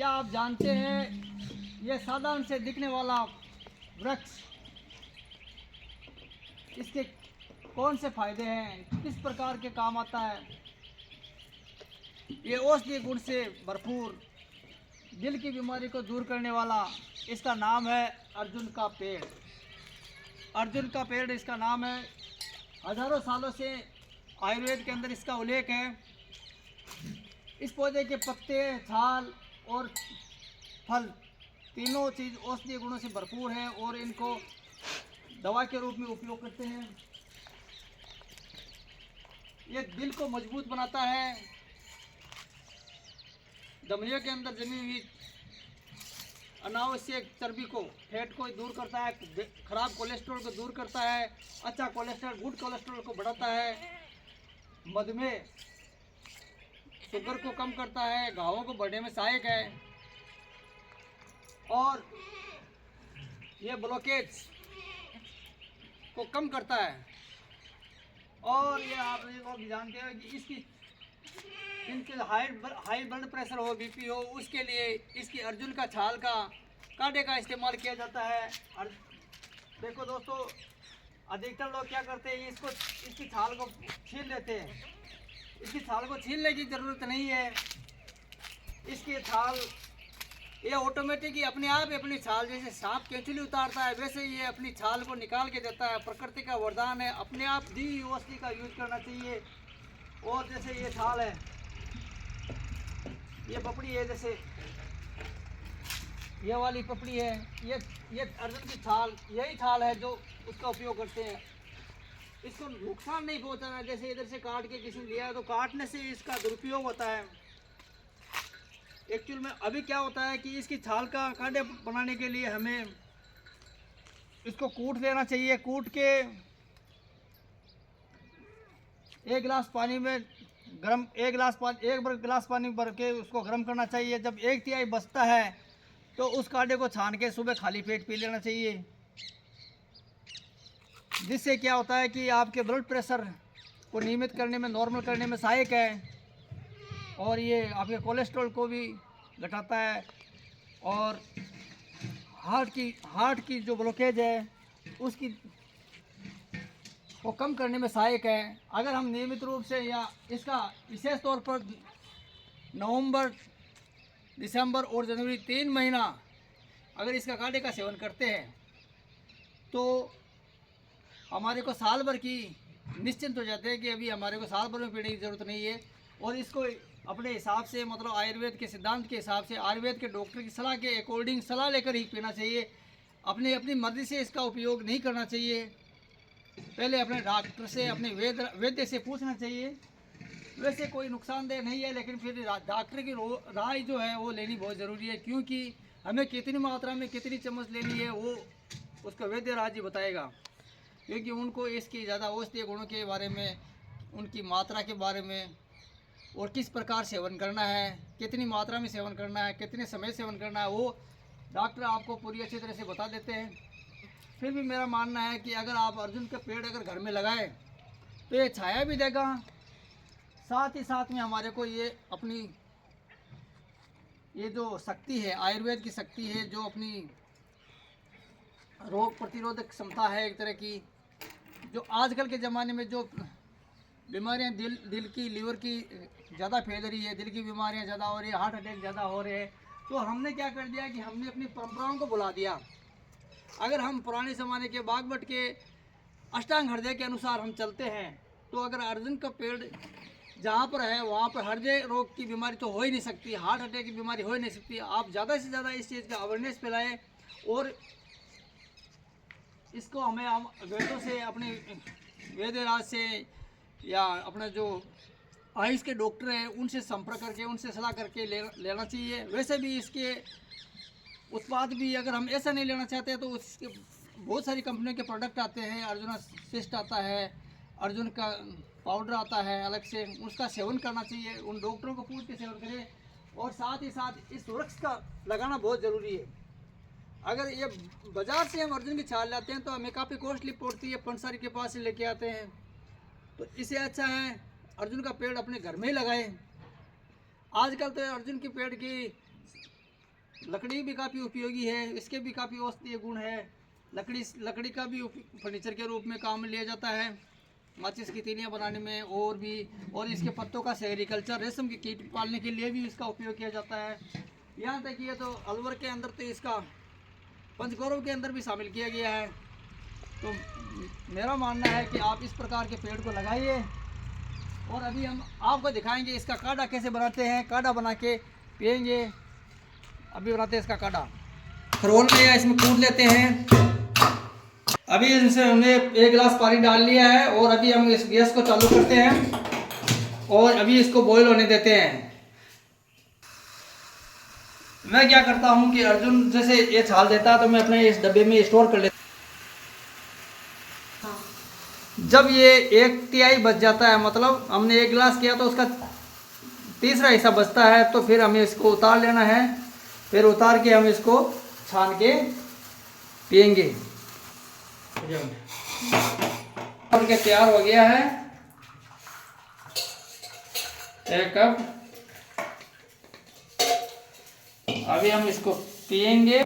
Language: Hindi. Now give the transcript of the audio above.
क्या आप जानते हैं ये साधारण से दिखने वाला वृक्ष, इसके कौन से फायदे हैं, किस प्रकार के काम आता है? ये औषधीय गुण से भरपूर, दिल की बीमारी को दूर करने वाला, इसका नाम है अर्जुन का पेड़। अर्जुन का पेड़ इसका नाम है। हजारों सालों से आयुर्वेद के अंदर इसका उल्लेख है। इस पौधे के पत्ते, छाल और फल तीनों चीज़ औषधीय गुणों से भरपूर है और इनको दवा के रूप में उपयोग करते हैं। ये दिल को मजबूत बनाता है, धमनियों के अंदर जमी हुई अनावश्यक चर्बी को, फैट को दूर करता है, खराब कोलेस्ट्रॉल को दूर करता है, अच्छा कोलेस्ट्रॉल, गुड कोलेस्ट्रॉल को बढ़ाता है, मधुमेह, शुगर को कम करता है, घावों को बढ़ने में सहायक है और ये ब्लॉकेज को कम करता है। और ये आप लोग जानते हैं कि इसकी जिनके हाई ब्लड प्रेशर हो, बीपी हो, उसके लिए इसकी अर्जुन का छाल का कांटे का इस्तेमाल किया जाता है। और देखो दोस्तों, अधिकतर लोग क्या करते हैं, इसकी छाल को छील लेते हैं। इसकी छाल को छीलने की ज़रूरत नहीं है। इसकी छाल ये ऑटोमेटिक ही अपने आप ही अपनी छाल, जैसे सांप केंचुली उतारता है वैसे ये अपनी छाल को निकाल के देता है। प्रकृति का वरदान है, अपने आप दी हुई औषधि का यूज करना चाहिए। और जैसे ये छाल है, ये पपड़ी है, जैसे ये वाली पपड़ी है, ये अर्जुन की छाल, यही छाल है जो उसका उपयोग करते हैं। इसको नुकसान नहीं पहुंचाना, जैसे इधर से काट के किसी ने लिया है तो काटने से इसका दुरुपयोग होता है। एक्चुअल में अभी क्या होता है कि इसकी छाल का कांटे बनाने के लिए हमें इसको कूट देना चाहिए। कूट के एक गिलास पानी में गर्म, एक गिलास पानी भर के उसको गर्म करना चाहिए। जब 1/3 बचता है तो उस कांटे को छान के सुबह खाली पेट पी लेना चाहिए। जिससे क्या होता है कि आपके ब्लड प्रेशर को नियमित करने में, नॉर्मल करने में सहायक है और ये आपके कोलेस्ट्रॉल को भी घटाता है और हार्ट की जो ब्लॉकेज है उसकी को कम करने में सहायक है। अगर हम नियमित रूप से या इसका विशेष तौर पर नवंबर, दिसंबर और जनवरी 3 महीना अगर इसका कांटे का सेवन करते हैं तो हमारे को साल भर की निश्चिंत हो जाते हैं कि अभी हमारे को साल भर में पीने की ज़रूरत नहीं है। और इसको अपने हिसाब से, मतलब आयुर्वेद के सिद्धांत के हिसाब से, आयुर्वेद के डॉक्टर की सलाह के अकॉर्डिंग सलाह लेकर ही पीना चाहिए। अपनी मर्जी से इसका उपयोग नहीं करना चाहिए। पहले अपने डॉक्टर से, अपने वैद्य से पूछना चाहिए। वैसे कोई नुकसानदेह नहीं है, लेकिन फिर डॉक्टर की राय जो है वो लेनी बहुत ज़रूरी है, क्योंकि हमें कितनी मात्रा में कितनी चम्मच लेनी है वो उसका वैद्य राज ही बताएगा। क्योंकि उनको इसकी ज़्यादा औषधीय गुणों के बारे में, उनकी मात्रा के बारे में और किस प्रकार सेवन करना है, कितनी मात्रा में सेवन करना है, कितने समय सेवन करना है, वो डॉक्टर आपको पूरी अच्छी तरह से बता देते हैं। फिर भी मेरा मानना है कि अगर आप अर्जुन का पेड़ अगर घर में लगाएं तो ये छाया भी देगा, साथ ही साथ में हमारे को ये अपनी ये जो शक्ति है, आयुर्वेद की शक्ति है, जो अपनी रोग प्रतिरोधक क्षमता है एक तरह की, जो आजकल के ज़माने में जो बीमारियां दिल की, लीवर की ज़्यादा फैल रही है, दिल की बीमारियां ज़्यादा हो रही है, हार्ट अटैक ज़्यादा हो रहे हैं, तो हमने क्या कर दिया कि हमने अपनी परंपराओं को भुला दिया। अगर हम पुराने ज़माने के बागवट के अष्टांग हृदय के अनुसार हम चलते हैं तो अगर अर्जुन का पेड़ जहाँ पर है वहाँ पर हृदय रोग की बीमारी तो हो ही नहीं सकती, हार्ट अटैक की बीमारी हो ही नहीं सकती। आप ज़्यादा से ज़्यादा इस चीज़ का अवेयरनेस फैलाएँ और इसको हमें वेदों से, अपने वेदराज से या अपना जो आयुष के डॉक्टर हैं उनसे संपर्क करके, उनसे सलाह करके लेना चाहिए। वैसे भी इसके उत्पाद भी अगर हम ऐसा नहीं लेना चाहते तो उसके बहुत सारी कंपनियों के प्रोडक्ट आते हैं। अर्जुन सिस्ट आता है, अर्जुन का पाउडर आता है अलग से, उसका सेवन करना चाहिए। उन डॉक्टरों को पूछ के सेवन करें। और साथ ही साथ इस वृक्ष का लगाना बहुत ज़रूरी है। अगर ये बाज़ार से हम अर्जुन की छाल लाते हैं तो हमें काफ़ी कॉस्टली पड़ती है, पंसारी के पास से लेके आते हैं। तो इससे अच्छा है अर्जुन का पेड़ अपने घर में ही लगाएं। आजकल तो अर्जुन के पेड़ की लकड़ी भी काफ़ी उपयोगी है, इसके भी काफ़ी औषधीय गुण है। लकड़ी का भी फर्नीचर के रूप में काम में लिया जाता है, माचिस की तीलियाँ बनाने में और भी। और इसके पत्तों का सेरिकल्चर, रेशम के कीट पालने के लिए भी इसका उपयोग किया जाता है। यहाँ तक कि ये तो अलवर के अंदर तो इसका पंचगौरव के अंदर भी शामिल किया गया है। तो मेरा मानना है कि आप इस प्रकार के पेड़ को लगाइए। और अभी हम आपको दिखाएंगे इसका काढ़ा कैसे बनाते हैं। काढ़ा बना के पिएंगे। अभी बनाते हैं इसका काढ़ा। खरोल में या इसमें कूट लेते हैं। अभी इनसे हमने 1 गिलास पानी डाल लिया है और अभी हम इस गैस को चालू करते हैं और अभी इसको बॉईल होने देते हैं। मैं क्या करता हूँ कि अर्जुन जैसे ये छाल देता है तो मैं अपने इस डब्बे में स्टोर कर लेता हूँ। जब ये 1/3 बच जाता है, मतलब हमने 1 गिलास किया तो उसका 1/3 हिस्सा बचता है, तो फिर हमें इसको उतार लेना है। फिर उतार के हम इसको छान के पिएंगे। और के तैयार हो गया है 1 कप। अभी हम इसको पिएंगे।